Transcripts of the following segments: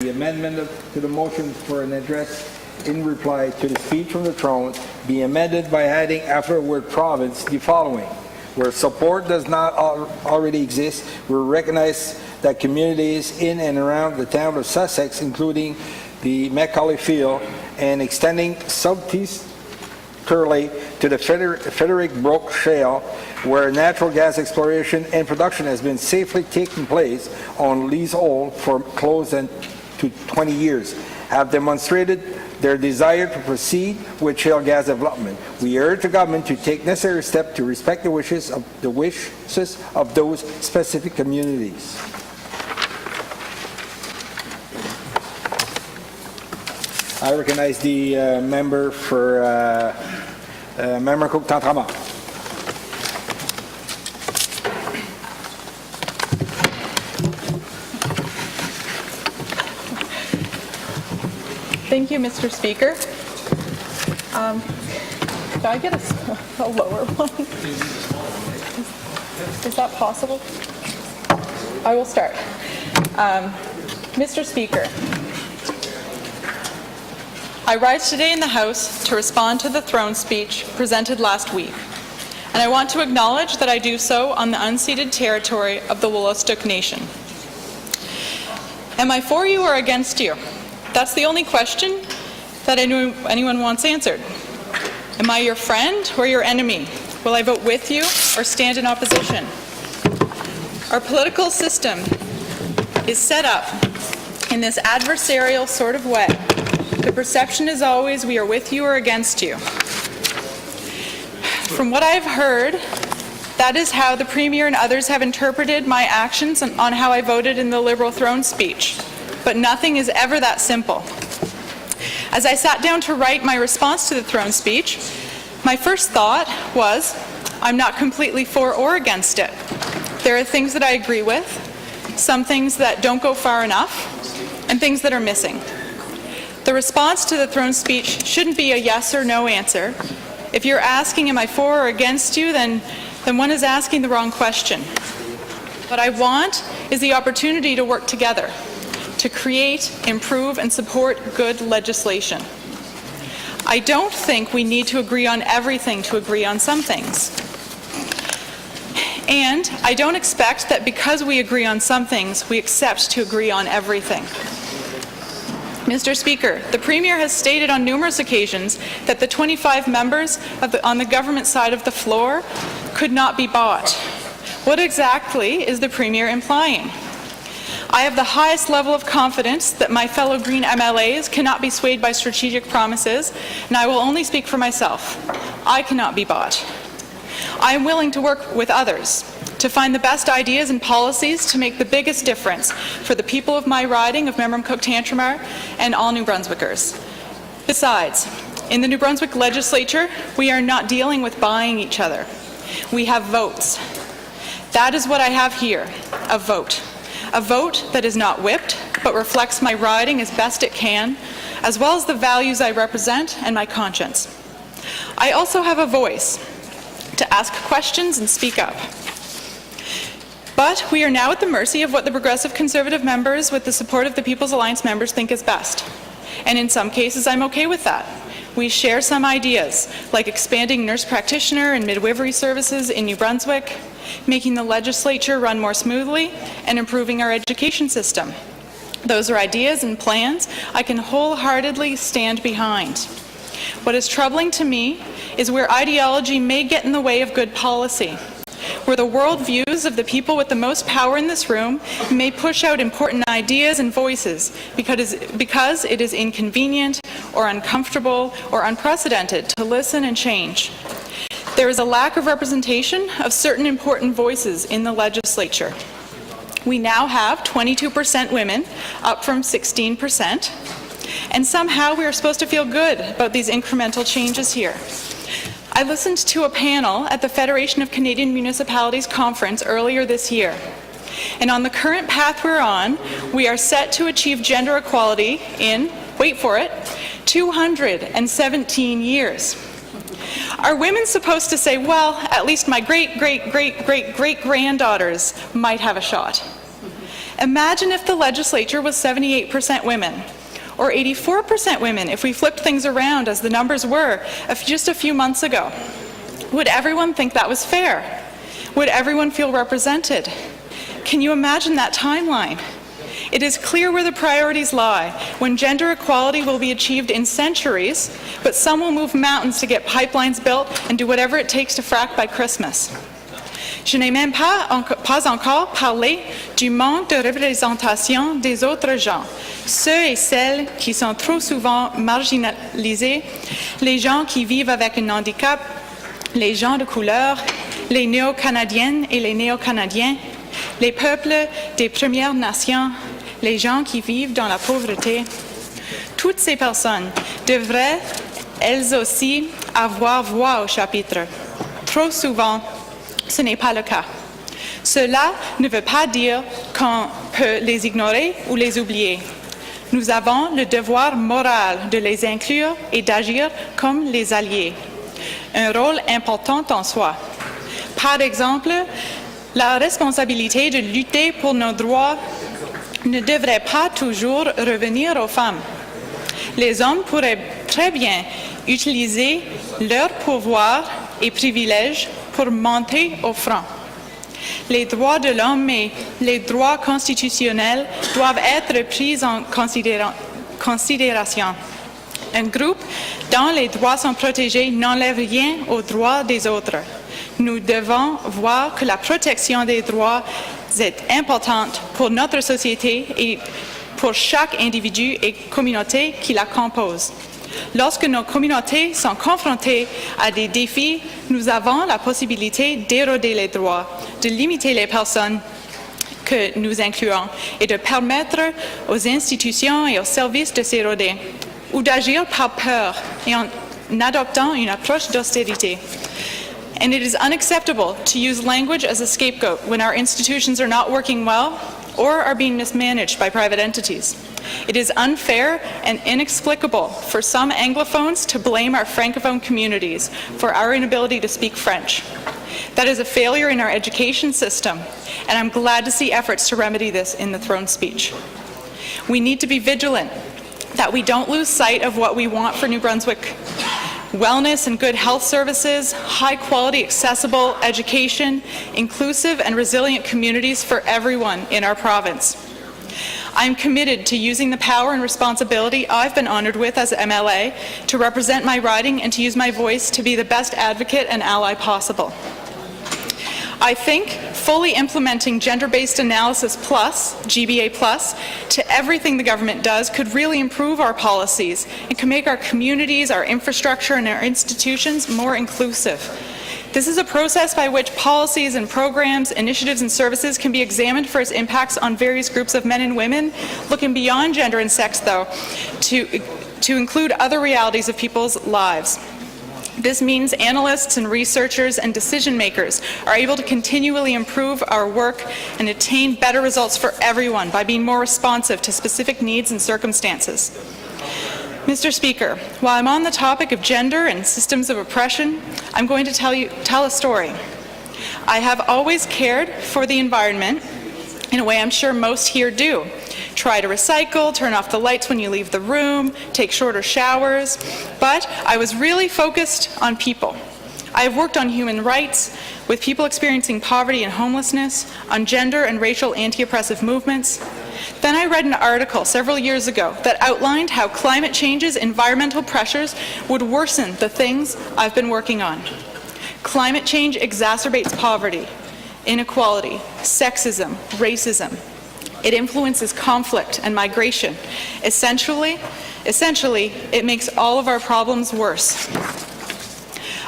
The amendment to the motion for an address in reply to the speech from the throne be amended by adding after the word province the following. Where support does not already exist, we recognize that communities in and around the town of Sussex, including the Macaulay Field and extending southeast to the Frederick Brook Shale, where natural gas exploration and production has been safely taking place on leasehold for close to 20 years, have demonstrated their desire to proceed with shale gas development. We urge the government to take necessary steps to respect the wishes of those specific communities. I recognize the member for Member Cook Tantrama. Thank you, Mr. Speaker. Can I get a lower one? Is that possible? I will start. Mr. Speaker, I rise today in the House to respond to the throne speech presented last week, and I want to acknowledge that I do so on the unceded territory of the Wolastoq Nation. Am I for you or against you? That's the only question that anyone wants answered. Am I your friend or your enemy? Will I vote with you or stand in opposition? Our political system is set up in this adversarial sort of way. The perception is always we are with you or against you. From what I've heard, that is how the Premier and others have interpreted my actions on how I voted in the Liberal throne speech. But nothing is ever that simple. As I sat down to write my response to the throne speech, my first thought was, I'm not completely for or against it. There are things that I agree with, some things that don't go far enough, and things that are missing. The response to the throne speech shouldn't be a yes or no answer. If you're asking, am I for or against you, then one is asking the wrong question. What I want is the opportunity to work together, to create, improve, and support good legislation. I don't think we need to agree on everything to agree on some things. And I don't expect that because we agree on some things, we accept to agree on everything. Mr. Speaker, the Premier has stated on numerous occasions that the 25 members on the government side of the floor could not be bought. What exactly is the Premier implying? I have the highest level of confidence that my fellow Green MLAs cannot be swayed by strategic promises, and I will only speak for myself. I cannot be bought. I am willing to work with others to find the best ideas and policies to make the biggest difference for the people of my riding of Memramcook-Tantramar and all New Brunswickers. Besides, in the New Brunswick legislature, we are not dealing with buying each other. We have votes. That is what I have here, a vote. A vote that is not whipped, but reflects my riding as best it can, as well as the values I represent and my conscience. I also have a voice to ask questions and speak up. But we are now at the mercy of what the Progressive Conservative members, with the support of the People's Alliance members, think is best. And in some cases, I'm okay with that. We share some ideas, like expanding nurse practitioner and midwifery services in New Brunswick, making the legislature run more smoothly, and improving our education system. Those are ideas and plans I can wholeheartedly stand behind. What is troubling to me is where ideology may get in the way of good policy, where the worldviews of the people with the most power in this room may push out important ideas and voices because it is inconvenient or uncomfortable or unprecedented to listen and change. There is a lack of representation of certain important voices in the legislature. We now have 22% women, up from 16%, and somehow we are supposed to feel good about these incremental changes here. I listened to a panel at the Federation of Canadian Municipalities conference earlier this year, and on the current path we're on, we are set to achieve gender equality in, wait for it, 217 years. Are women supposed to say, well, at least my great-great-great-great-great-granddaughters might have a shot? Imagine if the legislature was 78% women, or 84% women if we flipped things around as the numbers were just a few months ago. Would everyone think that was fair? Would everyone feel represented? Can you imagine that timeline? It is clear where the priorities lie, when gender equality will be achieved in centuries, but some will move mountains to get pipelines built and do whatever it takes to frack by Christmas. Je n'ai même pas encore parlé du manque de représentation des autres gens, ceux et celles qui sont trop souvent marginalisés, les gens qui vivent avec un handicap, les gens de couleur, les néo-canadiennes et les néo-canadiens, les peuples des Premières Nations, les gens qui vivent dans la pauvreté. Toutes ces personnes devraient, elles aussi, avoir voix au chapitre. Trop souvent, ce n'est pas le cas. Cela ne veut pas dire qu'on peut les ignorer ou les oublier. Nous avons le devoir moral de les inclure et d'agir comme les alliés. Un rôle important en soi. Par exemple, la responsabilité de lutter pour nos droits ne devrait pas toujours revenir aux femmes. Les hommes pourraient très bien utiliser leur pouvoir et privilèges pour monter au front. Les droits de l'homme et les droits constitutionnels doivent être pris en considération. Un groupe dont les droits sont protégés n'enlève rien aux droits des autres. Nous devons voir que la protection des droits est importante pour notre société et pour chaque individu et communauté qui la compose. Lorsque nos communautés sont confrontées à des défis, nous avons la possibilité d'éroder les droits, de limiter les personnes que nous incluons et de permettre aux institutions et aux services de s'éroder, ou d'agir par peur et en adoptant une approche d'austérité. And it is unacceptable to use language as a scapegoat when our institutions are not working well or are being mismanaged by private entities. It is unfair and inexplicable for some Anglophones to blame our Francophone communities for our inability to speak French. That is a failure in our education system, and I'm glad to see efforts to remedy this in the throne speech. We need to be vigilant that we don't lose sight of what we want for New Brunswick. Wellness and good health services, high-quality, accessible education, inclusive and resilient communities for everyone in our province. I'm committed to using the power and responsibility I've been honored with as MLA to represent my riding and to use my voice to be the best advocate and ally possible. I think fully implementing gender-based analysis plus, GBA plus, to everything the government does could really improve our policies and can make our communities, our infrastructure, and our institutions more inclusive. This is a process by which policies and programs, initiatives and services can be examined for its impacts on various groups of men and women, looking beyond gender and sex, though, to include other realities of people's lives. This means analysts and researchers and decision makers are able to continually improve our work and attain better results for everyone by being more responsive to specific needs and circumstances. Mr. Speaker, while I'm on the topic of gender and systems of oppression, I'm going to tell a story. I have always cared for the environment in a way I'm sure most here do. Try to recycle, turn off the lights when you leave the room, take shorter showers, but I was really focused on people. I have worked on human rights, with people experiencing poverty and homelessness, on gender and racial anti-oppressive movements. Then I read an article several years ago that outlined how climate change's environmental pressures would worsen the things I've been working on. Climate change exacerbates poverty, inequality, sexism, racism. It influences conflict and migration. Essentially, it makes all of our problems worse.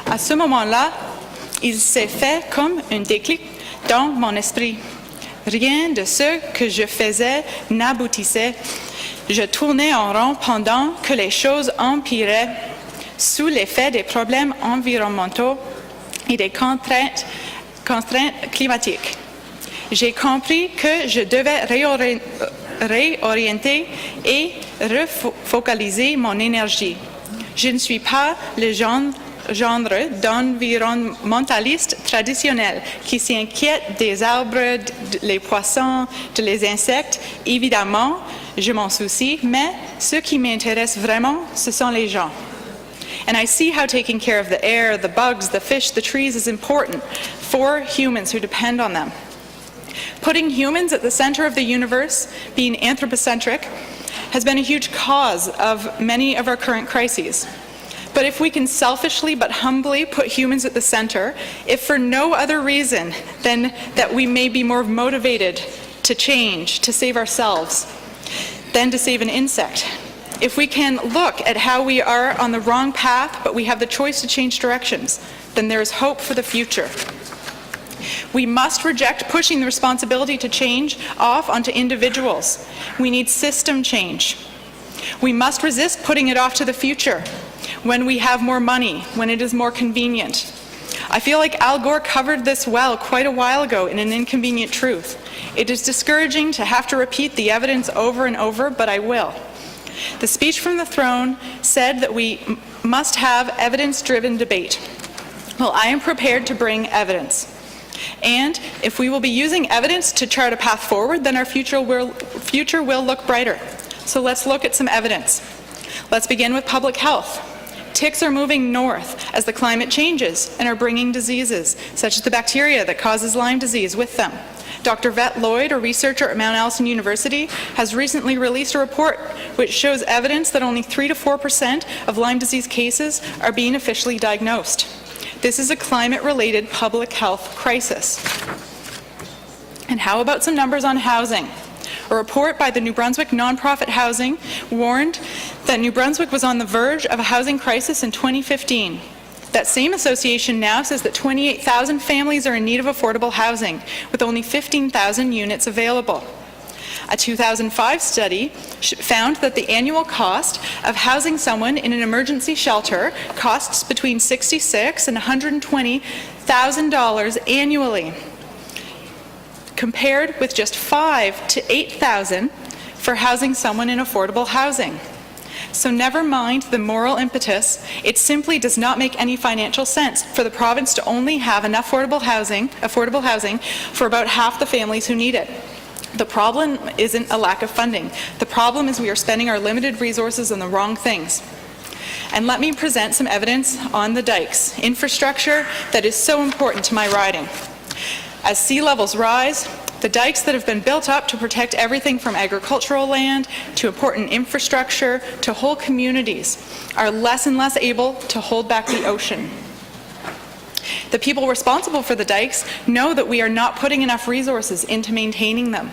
À ce moment-là, il s'est fait comme un déclic dans mon esprit. Rien de ce que je faisais n'aboutissait. Je tournais en rond pendant que les choses empiraient sous l'effet des problèmes environnementaux et des contraintes climatiques. J'ai compris que je devais réorienter et refocaliser mon énergie. Je ne suis pas le genre d'environnementalistes traditionnels qui s'inquiètent des arbres, des poissons, des insectes. Évidemment, je m'en soucie, mais ce qui m'intéresse vraiment, ce sont les gens. And I see how taking care of the air, the bugs, the fish, the trees is important for humans who depend on them. Putting humans at the center of the universe, being anthropocentric, has been a huge cause of many of our current crises. But if we can selfishly but humbly put humans at the center, if for no other reason than that we may be more motivated to change, to save ourselves, than to save an insect, if we can look at how we are on the wrong path, but we have the choice to change directions, then there is hope for the future. We must reject pushing the responsibility to change off onto individuals. We need system change. We must resist putting it off to the future, when we have more money, when it is more convenient. I feel like Al Gore covered this well quite a while ago in An Inconvenient Truth. It is discouraging to have to repeat the evidence over and over, but I will. The speech from the throne said that we must have evidence-driven debate. Well, I am prepared to bring evidence. And if we will be using evidence to chart a path forward, then our future will look brighter. So let's look at some evidence. Let's begin with public health. Ticks are moving north as the climate changes and are bringing diseases, such as the bacteria that causes Lyme disease, with them. Dr. Vet Lloyd, a researcher at Mount Allison University, has recently released a report which shows evidence that only 3 to 4% of Lyme disease cases are being officially diagnosed. This is a climate-related public health crisis. And how about some numbers on housing? A report by the New Brunswick nonprofit Housing warned that New Brunswick was on the verge of a housing crisis in 2015. That same association now says that 28,000 families are in need of affordable housing, with only 15,000 units available. A 2005 study found that the annual cost of housing someone in an emergency shelter costs between $66,000 and $120,000 annually, compared with just $5,000 to $8,000 for housing someone in affordable housing. So never mind the moral impetus, it simply does not make any financial sense for the province to only have enough affordable housing for about half the families who need it. The problem isn't a lack of funding. The problem is we are spending our limited resources on the wrong things. And let me present some evidence on the dikes, infrastructure that is so important to my riding. As sea levels rise, the dikes that have been built up to protect everything from agricultural land to important infrastructure to whole communities are less and less able to hold back the ocean. The people responsible for the dikes know that we are not putting enough resources into maintaining them.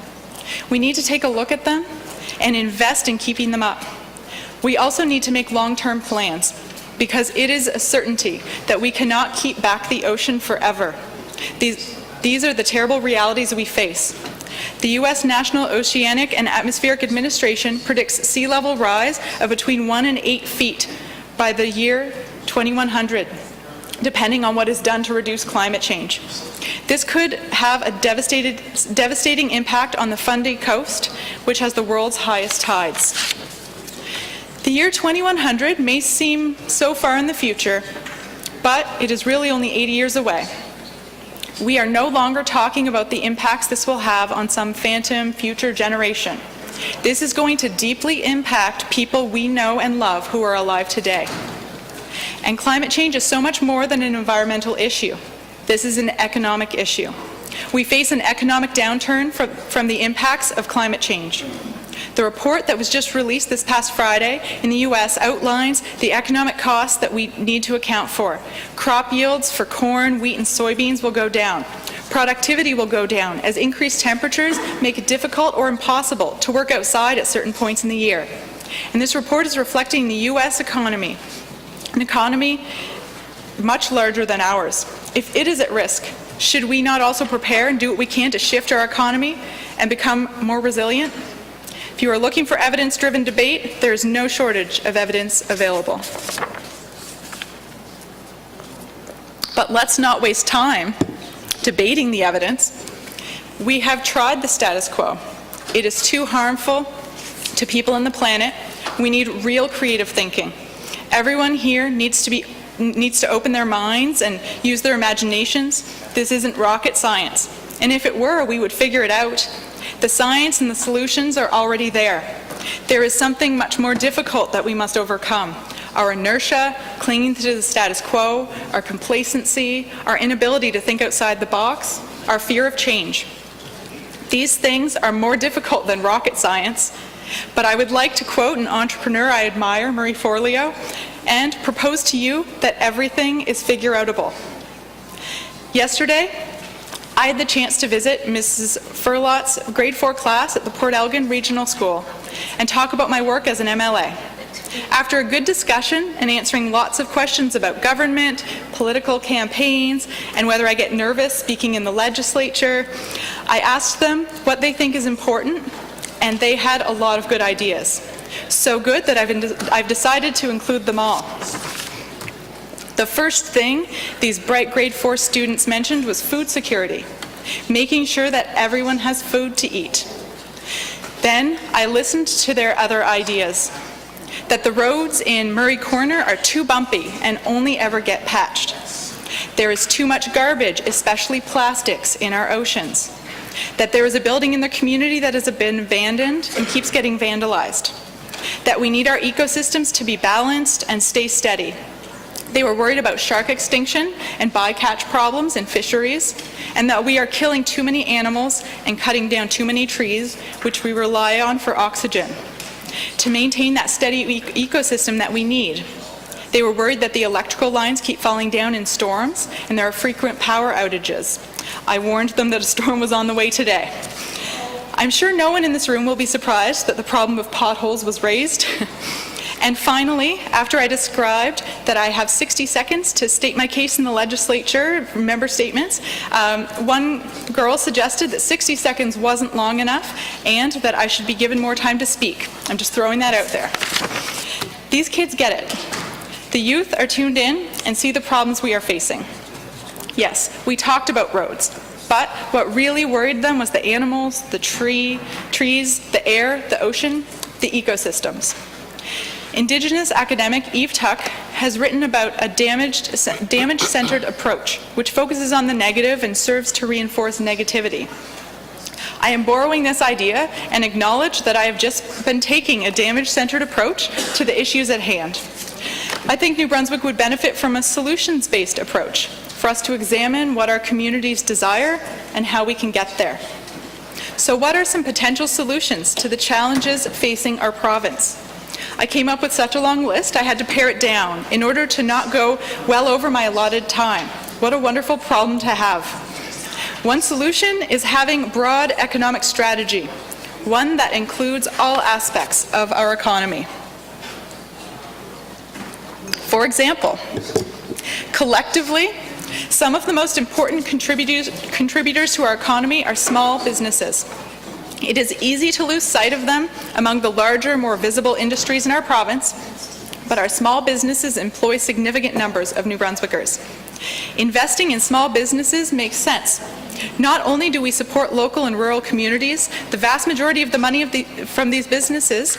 We need to take a look at them and invest in keeping them up. We also need to make long-term plans, because it is a certainty that we cannot keep back the ocean forever. These are the terrible realities we face. The U.S. National Oceanic and Atmospheric Administration predicts sea level rise of between 1 and 8 feet by the year 2100, depending on what is done to reduce climate change. This could have a devastating impact on the Fundy Coast, which has the world's highest tides. The year 2100 may seem so far in the future, but it is really only 80 years away. We are no longer talking about the impacts this will have on some phantom future generation. This is going to deeply impact people we know and love who are alive today. And climate change is so much more than an environmental issue. This is an economic issue. We face an economic downturn from the impacts of climate change. The report that was just released this past Friday in the U.S. outlines the economic costs that we need to account for. Crop yields for corn, wheat, and soybeans will go down. Productivity will go down as increased temperatures make it difficult or impossible to work outside at certain points in the year. And this report is reflecting the U.S. economy, an economy much larger than ours. If it is at risk, should we not also prepare and do what we can to shift our economy and become more resilient? If you are looking for evidence-driven debate, there is no shortage of evidence available. But let's not waste time debating the evidence. We have tried the status quo. It is too harmful to people on the planet. We need real creative thinking. Everyone here needs to be needs to open their minds and use their imaginations. This isn't rocket science. And if it were, we would figure it out. The science and the solutions are already there. There is something much more difficult that we must overcome. Our inertia, clinging to the status quo, our complacency, our inability to think outside the box, our fear of change. These things are more difficult than rocket science, but I would like to quote an entrepreneur I admire, Marie Forleo, and propose to you that everything is figure-outable. Yesterday, I had the chance to visit Mrs. Furlot's grade 4 class at the Port Elgin Regional School and talk about my work as an MLA. After a good discussion and answering lots of questions about government, political campaigns, and whether I get nervous speaking in the legislature, I asked them what they think is important, and they had a lot of good ideas. So good that I've decided to include them all. The first thing these bright grade 4 students mentioned was food security, making sure that everyone has food to eat. Then I listened to their other ideas, that the roads in Murray Corner are too bumpy and only ever get patched. There is too much garbage, especially plastics, in our oceans. That there is a building in the community that has been abandoned and keeps getting vandalized. That we need our ecosystems to be balanced and stay steady. They were worried about shark extinction and bycatch problems in fisheries, and that we are killing too many animals and cutting down too many trees, which we rely on for oxygen, to maintain that steady ecosystem that we need. They were worried that the electrical lines keep falling down in storms, and there are frequent power outages. I warned them that a storm was on the way today. I'm sure no one in this room will be surprised that the problem of potholes was raised. And finally, after I described that I have 60 seconds to state my case in the legislature, member statements, one girl suggested that 60 seconds wasn't long enough and that I should be given more time to speak. I'm just throwing that out there. These kids get it. The youth are tuned in and see the problems we are facing. Yes, we talked about roads, but what really worried them was the animals, the trees, the air, the ocean, the ecosystems. Indigenous academic Eve Tuck has written about a damage-centered approach, which focuses on the negative and serves to reinforce negativity. I am borrowing this idea and acknowledge that I have just been taking a damage-centered approach to the issues at hand. I think New Brunswick would benefit from a solutions-based approach, for us to examine what our communities desire and how we can get there. So what are some potential solutions to the challenges facing our province? I came up with such a long list, I had to pare it down in order to not go well over my allotted time. What a wonderful problem to have. One solution is having broad economic strategy, one that includes all aspects of our economy. For example, collectively, some of the most important contributors to our economy are small businesses. It is easy to lose sight of them among the larger, more visible industries in our province, but our small businesses employ significant numbers of New Brunswickers. Investing in small businesses makes sense. Not only do we support local and rural communities, the vast majority of the money from these businesses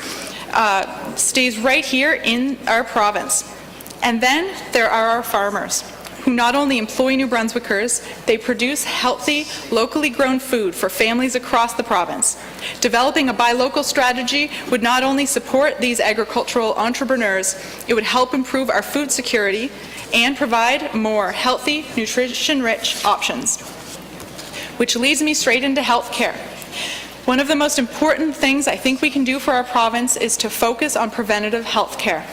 stays right here in our province. And then there are our farmers, who not only employ New Brunswickers, they produce healthy, locally grown food for families across the province. Developing a buy local strategy would not only support these agricultural entrepreneurs, it would help improve our food security and provide more healthy, nutrition-rich options. Which leads me straight into health care. One of the most important things I think we can do for our province is to focus on preventative health care,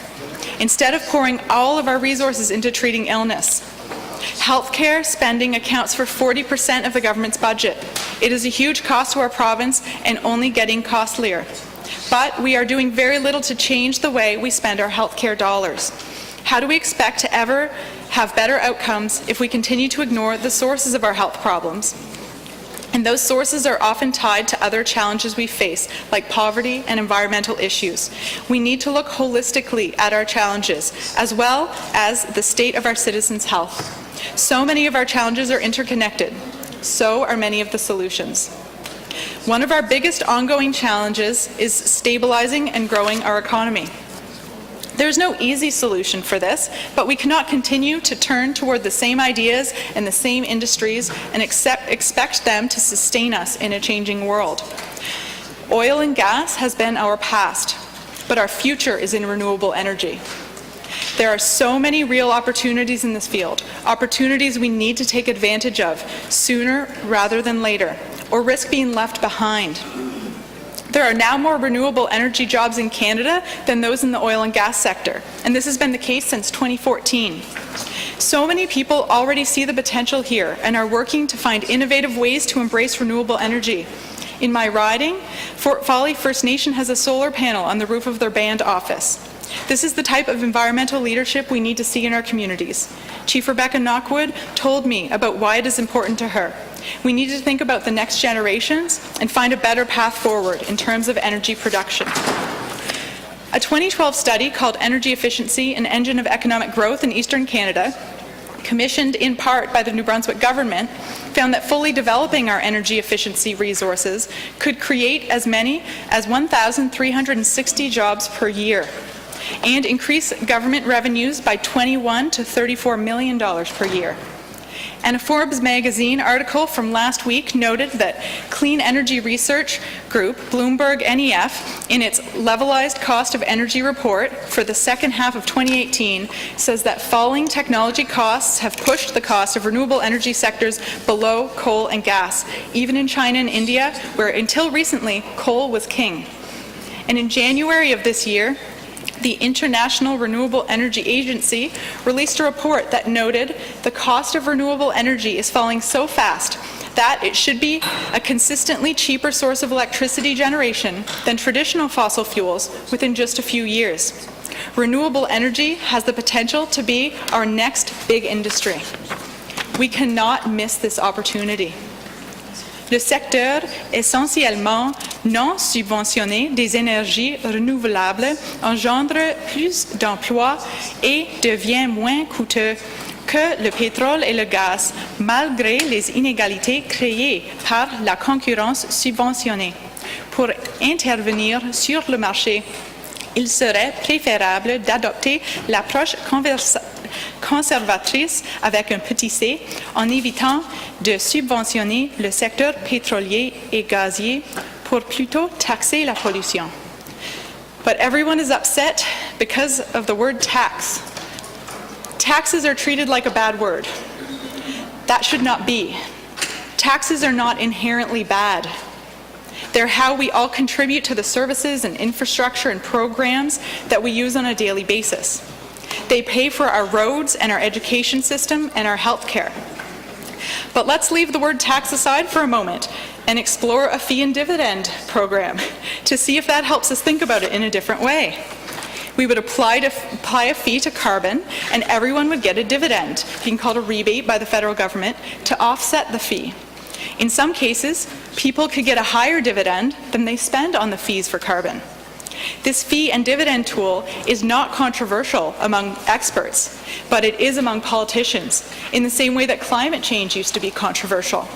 instead of pouring all of our resources into treating illness. Healthcare spending accounts for 40% of the government's budget. It is a huge cost to our province and only getting costlier. But we are doing very little to change the way we spend our healthcare dollars. How do we expect to ever have better outcomes if we continue to ignore the sources of our health problems? And those sources are often tied to other challenges we face, like poverty and environmental issues. We need to look holistically at our challenges, as well as the state of our citizens' health. So many of our challenges are interconnected. So are many of the solutions. One of our biggest ongoing challenges is stabilizing and growing our economy. There's no easy solution for this, but we cannot continue to turn toward the same ideas and the same industries and expect them to sustain us in a changing world. Oil and gas has been our past, but our future is in renewable energy. There are so many real opportunities in this field, opportunities we need to take advantage of sooner rather than later, or risk being left behind. There are now more renewable energy jobs in Canada than those in the oil and gas sector, and this has been the case since 2014. So many people already see the potential here and are working to find innovative ways to embrace renewable energy. In my riding, Fort Folly First Nation has a solar panel on the roof of their band office. This is the type of environmental leadership we need to see in our communities. Chief Rebecca Knockwood told me about why it is important to her. We need to think about the next generations and find a better path forward in terms of energy production. A 2012 study called Energy Efficiency, an Engine of Economic Growth in Eastern Canada, commissioned in part by the New Brunswick government, found that fully developing our energy efficiency resources could create as many as 1,360 jobs per year and increase government revenues by $21 to $34 million per year. And a Forbes magazine article from last week noted that clean energy research group Bloomberg NEF, in its levelized cost of energy report for the second half of 2018, says that falling technology costs have pushed the cost of renewable energy sectors below coal and gas, even in China and India, where until recently coal was king. And in January of this year, the International Renewable Energy Agency released a report that noted the cost of renewable energy is falling so fast that it should be a consistently cheaper source of electricity generation than traditional fossil fuels within just a few years. Renewable energy has the potential to be our next big industry. We cannot miss this opportunity. Le secteur essentiellement non subventionné des énergies renouvelables engendre plus d'emplois et devient moins coûteux que le pétrole et le gaz, malgré les inégalités créées par la concurrence subventionnée. Pour intervenir sur le marché, il serait préférable d'adopter l'approche conservatrice avec un petit c, en évitant de subventionner le secteur pétrolier et gazier pour plutôt taxer la pollution. But everyone is upset because of the word tax. Taxes are treated like a bad word. That should not be. Taxes are not inherently bad. They're how we all contribute to the services and infrastructure and programs that we use on a daily basis. They pay for our roads and our education system and our health care. But let's leave the word tax aside for a moment and explore a fee and dividend program to see if that helps us think about it in a different way. We would apply a fee to carbon, and everyone would get a dividend, being called a rebate by the federal government, to offset the fee. In some cases, people could get a higher dividend than they spend on the fees for carbon. This fee and dividend tool is not controversial among experts, but it is among politicians, in the same way that climate change used to be controversial.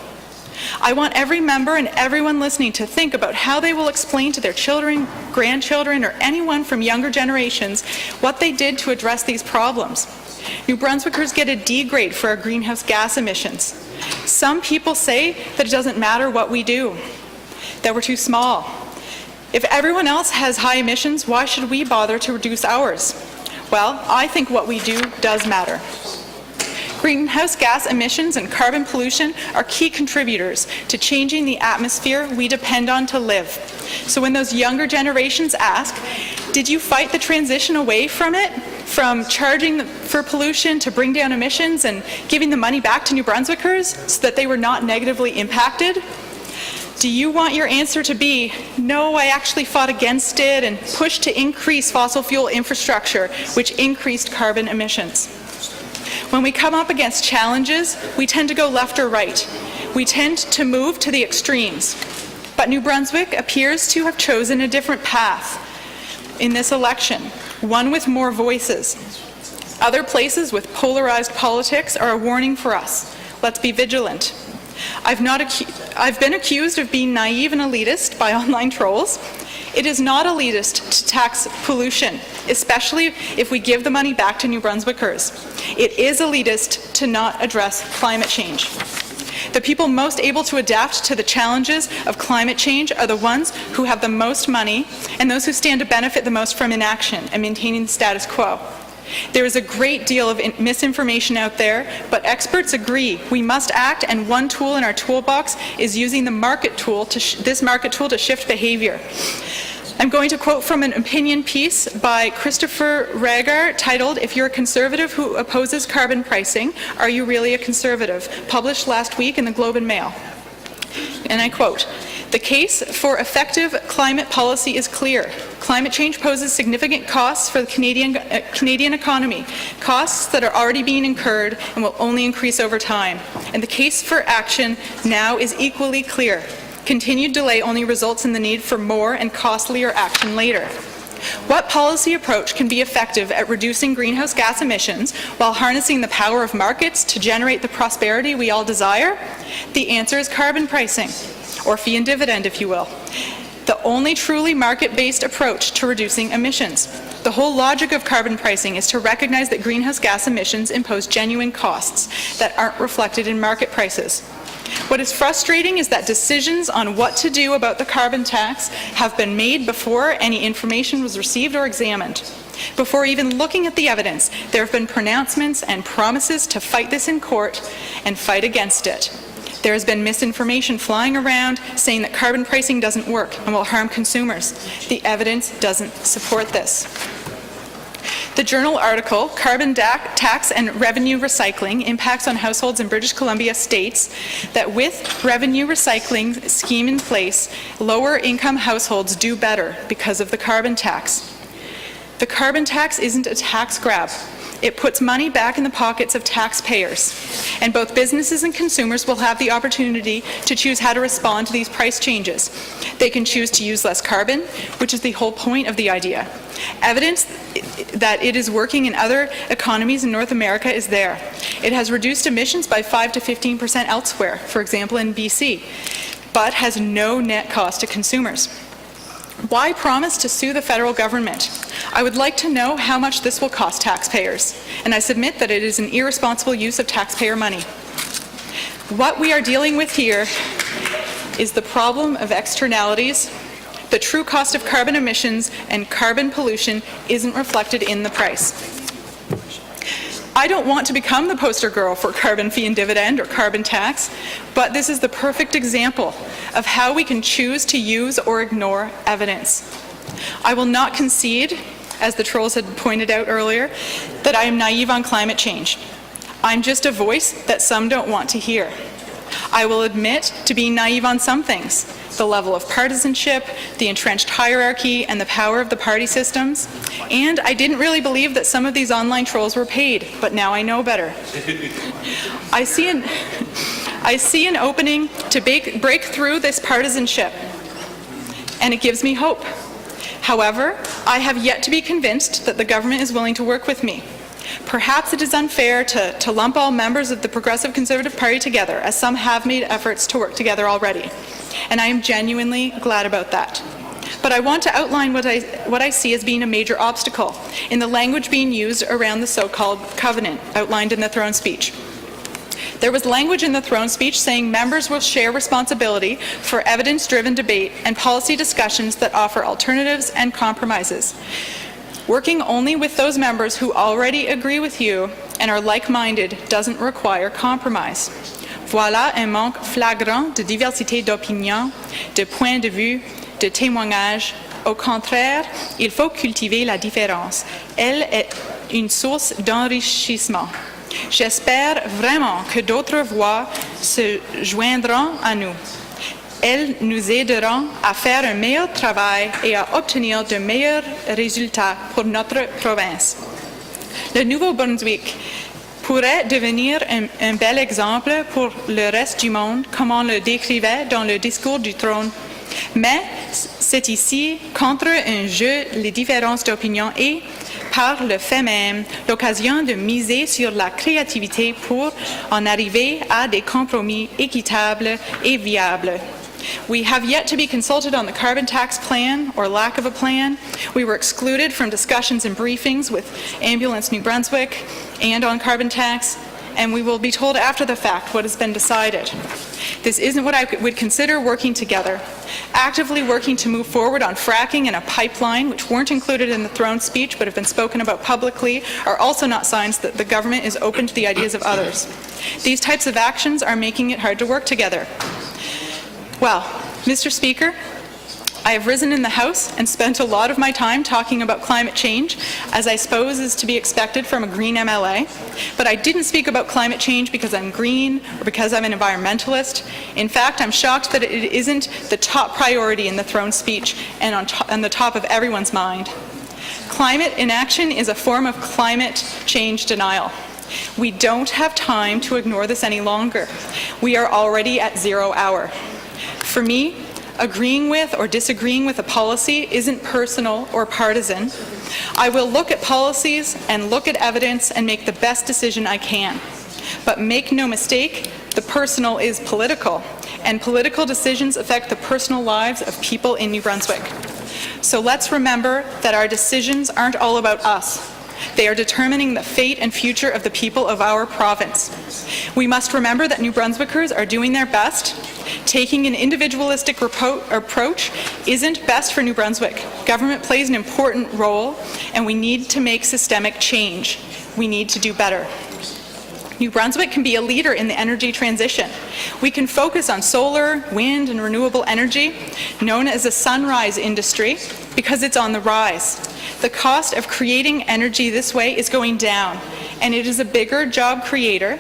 I want every member and everyone listening to think about how they will explain to their children, grandchildren, or anyone from younger generations what they did to address these problems. New Brunswickers get a D grade for our greenhouse gas emissions. Some people say that it doesn't matter what we do, that we're too small. If everyone else has high emissions, why should we bother to reduce ours? Well, I think what we do does matter. Greenhouse gas emissions and carbon pollution are key contributors to changing the atmosphere we depend on to live. So when those younger generations ask, did you fight the transition away from it? From charging for pollution to bring down emissions and giving the money back to New Brunswickers so that they were not negatively impacted? Do you want your answer to be, no, I actually fought against it and pushed to increase fossil fuel infrastructure, which increased carbon emissions? When we come up against challenges, we tend to go left or right. We tend to move to the extremes. But New Brunswick appears to have chosen a different path in this election, one with more voices. Other places with polarized politics are a warning for us. Let's be vigilant. I've been accused of being naive and elitist by online trolls. It is not elitist to tax pollution, especially if we give the money back to New Brunswickers. It is elitist to not address climate change. The people most able to adapt to the challenges of climate change are the ones who have the most money and those who stand to benefit the most from inaction and maintaining the status quo. There is a great deal of misinformation out there, but experts agree we must act, and one tool in our toolbox is using the market tool this market tool to shift behavior. I'm going to quote from an opinion piece by Christopher Ragar titled, "If You're a Conservative Who Opposes Carbon Pricing, Are You Really a Conservative?" published last week in the Globe and Mail. And I quote, "The case for effective climate policy is clear. Climate change poses significant costs for the Canadian economy, costs that are already being incurred and will only increase over time. And the case for action now is equally clear. Continued delay only results in the need for more and costlier action later. What policy approach can be effective at reducing greenhouse gas emissions while harnessing the power of markets to generate the prosperity we all desire? The answer is carbon pricing, or fee and dividend, if you will. The only truly market-based approach to reducing emissions. The whole logic of carbon pricing is to recognize that greenhouse gas emissions impose genuine costs that aren't reflected in market prices. What is frustrating is that decisions on what to do about the carbon tax have been made before any information was received or examined. Before even looking at the evidence, there have been pronouncements and promises to fight this in court and fight against it. There has been misinformation flying around saying that carbon pricing doesn't work and will harm consumers. The evidence doesn't support this." The journal article, "Carbon Tax and Revenue Recycling Impacts on Households in British Columbia," states that with revenue recycling scheme in place, lower income households do better because of the carbon tax. The carbon tax isn't a tax grab. It puts money back in the pockets of taxpayers, and both businesses and consumers will have the opportunity to choose how to respond to these price changes. They can choose to use less carbon, which is the whole point of the idea. Evidence that it is working in other economies in North America is there. It has reduced emissions by 5 to 15% elsewhere, for example in BC, but has no net cost to consumers. Why promise to sue the federal government? I would like to know how much this will cost taxpayers, and I submit that it is an irresponsible use of taxpayer money. What we are dealing with here is the problem of externalities. The true cost of carbon emissions and carbon pollution isn't reflected in the price. I don't want to become the poster girl for carbon fee and dividend or carbon tax, but this is the perfect example of how we can choose to use or ignore evidence. I will not concede, as the trolls had pointed out earlier, that I am naive on climate change. I'm just a voice that some don't want to hear. I will admit to being naive on some things, the level of partisanship, the entrenched hierarchy, and the power of the party systems. And I didn't really believe that some of these online trolls were paid, but now I know better. I see an opening to break through this partisanship, and it gives me hope. However, I have yet to be convinced that the government is willing to work with me. Perhaps it is unfair to lump all members of the Progressive Conservative Party together, as some have made efforts to work together already. And I am genuinely glad about that. But I want to outline what I see as being a major obstacle in the language being used around the so-called covenant outlined in the throne speech. There was language in the throne speech saying members will share responsibility for evidence-driven debate and policy discussions that offer alternatives and compromises. Working only with those members who already agree with you and are like-minded doesn't require compromise. Voilà un manque flagrant de diversité d'opinion, de points de vue, de témoignages. Au contraire, il faut cultiver la différence. Elle est une source d'enrichissement. J'espère vraiment que d'autres voix se joindront à nous. Elles nous aideront à faire un meilleur travail et à obtenir de meilleurs résultats pour notre province. Le Nouveau-Brunswick pourrait devenir un bel exemple pour le reste du monde, comme on le décrivait dans le discours du trône. Mais c'est ici, contre un jeu, les différences d'opinion et, par le fait même, l'occasion de miser sur la créativité pour en arriver à des compromis équitables et viables. We have yet to be consulted on the carbon tax plan or lack of a plan. We were excluded from discussions and briefings with Ambulance New Brunswick and on carbon tax, and we will be told after the fact what has been decided. This isn't what I would consider working together. Actively working to move forward on fracking and a pipeline, which weren't included in the throne speech but have been spoken about publicly, are also not signs that the government is open to the ideas of others. These types of actions are making it hard to work together. Well, Mr. Speaker, I have risen in the House and spent a lot of my time talking about climate change, as I suppose is to be expected from a Green MLA, but I didn't speak about climate change because I'm Green or because I'm an environmentalist. In fact, I'm shocked that it isn't the top priority in the throne speech and on the top of everyone's mind. Climate inaction is a form of climate change denial. We don't have time to ignore this any longer. We are already at 0 hour. For me, agreeing with or disagreeing with a policy isn't personal or partisan. I will look at policies and look at evidence and make the best decision I can. But make no mistake, the personal is political, and political decisions affect the personal lives of people in New Brunswick. So let's remember that our decisions aren't all about us. They are determining the fate and future of the people of our province. We must remember that New Brunswickers are doing their best. Taking an individualistic approach isn't best for New Brunswick. Government plays an important role, and we need to make systemic change. We need to do better. New Brunswick can be a leader in the energy transition. We can focus on solar, wind, and renewable energy, known as a sunrise industry, because it's on the rise. The cost of creating energy this way is going down, and it is a bigger job creator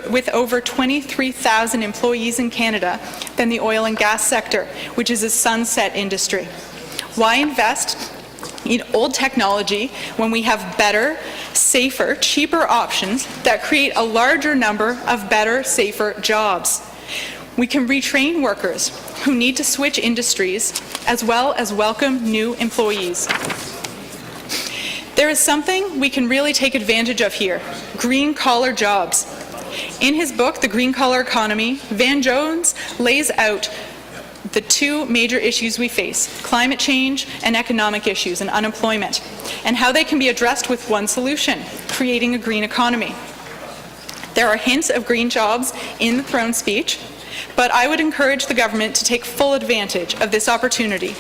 with over 23,000 employees in Canada than the oil and gas sector, which is a sunset industry. Why invest in old technology when we have better, safer, cheaper options that create a larger number of better, safer jobs? We can retrain workers who need to switch industries, as well as welcome new employees. There is something we can really take advantage of here: green-collar jobs. In his book, The Green-Collar Economy, Van Jones lays out the two major issues we face: climate change and economic issues and unemployment, and how they can be addressed with one solution: creating a green economy. There are hints of green jobs in the throne speech, but I would encourage the government to take full advantage of this opportunity.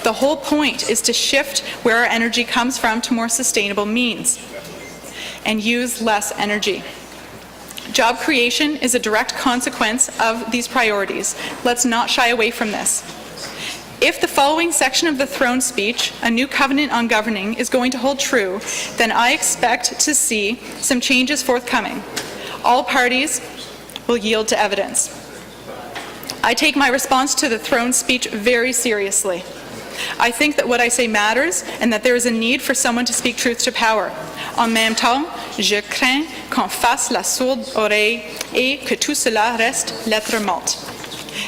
The whole point is to shift where our energy comes from to more sustainable means and use less energy. Job creation is a direct consequence of these priorities. Let's not shy away from this. If the following section of the throne speech, a new covenant on governing, is going to hold true, then I expect to see some changes forthcoming. All parties will yield to evidence. I take my response to the throne speech very seriously. I think that what I say matters and that there is a need for someone to speak truth to power. En même temps, je crains qu'on fasse la sourde oreille et que tout cela reste lettre morte.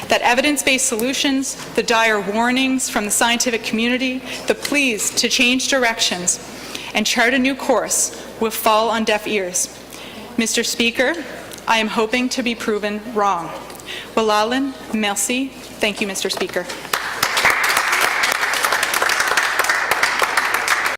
That evidence-based solutions, the dire warnings from the scientific community, the pleas to change directions and chart a new course will fall on deaf ears. Mr. Speaker, I am hoping to be proven wrong. Walalan, merci. Thank you, Mr. Speaker.